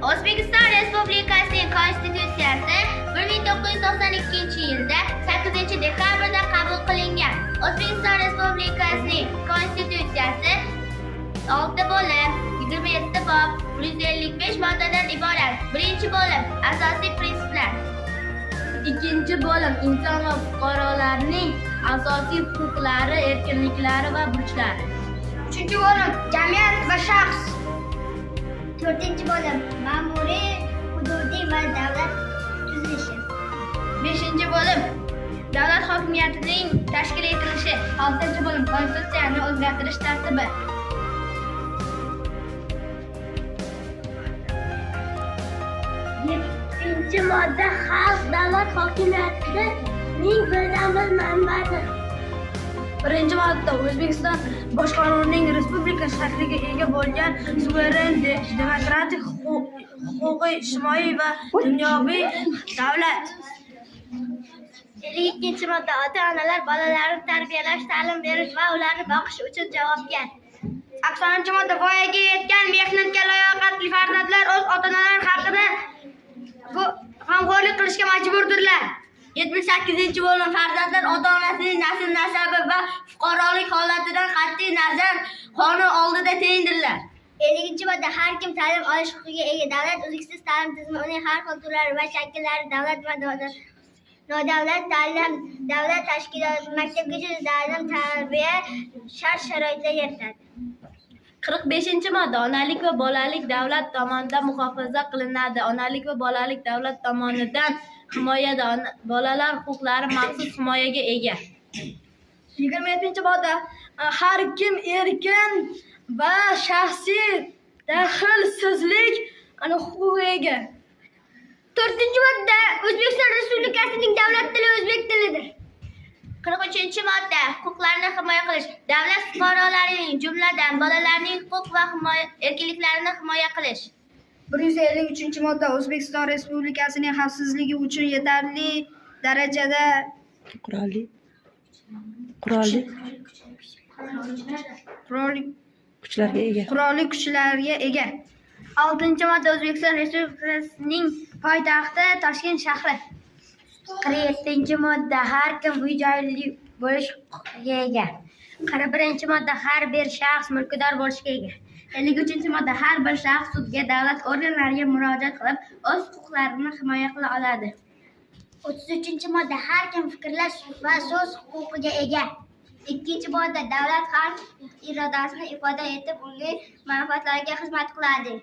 O'zbekiston Respublikasining Konstitutsiyasi 1992-yilda 8-dekabrda qabul qilingan. O'zbekiston Respublikasining Konstitutsiyasi 6 bo'lim, 27 bob, 155 moddadan iborat. Birinchi bo'lim asosiy prinsiplar. Ikkinchi bo'lim inson va fuqarolarning asosiy huquqlari, erkinliklari va burchlari. Uchinchi bo'lim jamiyat va shaxs. To'rtinchi bo'lim ma'muriy, hududiy va davlat tuzilishi. Beshinchi bo'lim davlat hokimiyatining tashkil etilishi. Oltinchi bo'lim konstitutsiyani o'zgartirish tartibi. Yettinchi modda xalq davlat hokimiyatining birdan-bir manbaidir. Birinchi modda O'zbekiston bosh qonunining respublika shakliga ega bo'lgan suveren, demokratik, huquqiy, ijtimoiy va dunyoviy davlat. 52-chi modda ota-onalar bolalarini tarbiyalash, ta'lim berish va ularni boqish uchun javobgar. 90-chi modda voyaga yetgan mehnatga layoqatli farzandlar o'z ota-onalari haqida g'amxo'rlik qilishga majburdirlar. 78-chi bo'lim farzandlar ota-onasining nasl-nasabi va fuqarolik holatidan qat'iy nazar qonun oldida tengdirlar. 50-chi modda har kim ta'lim olish huquqiga ega. Davlat uzluksiz ta'lim tizimi uning har xil turlari va shakllari davlat va nodavlat ta'lim, davlat tashkiloti, maktabgacha ta'lim, tarbiya shart-sharoitlar yaratadi. 45-chi modda onalik va bolalik davlat tomonidan muhofaza qilinadi. Onalik va bolalik davlat tomonidan himoyada. Bolalar huquqlari maxsus himoyaga ega. 27-chi modda har kim erkin va shaxsiy daxlsizlik huquqiga ega. 4-chi modda O'zbekiston Respublikasining davlat tili o'zbek tilidir. 43-chi modda huquqlarni himoya qilish. Davlat fuqarolarining, jumladan bolalarning huquq va erkinliklarini himoya qilish. 153-chi modda O'zbekiston Respublikasining xavfsizligi uchun yetarli darajada qurolli kuchlarga ega. 6-chi modda O'zbekiston Respublikasining poytaxti Toshkent shahri. 47-chi modda har kim uy-joyli bo'lish huquqiga ega. 41-chi modda har bir shaxs mulkdor bo'lishga ega. 53-chi modda har bir shaxs sudga, davlat organlariga murojaat qilib, o'z huquqlarini himoya qila oladi. 33-chi modda har kim fikrlash va so'z huquqiga ega. 2-chi modda davlat xalq irodasini ifoda etib, uning manfaatlariga xizmat qiladi.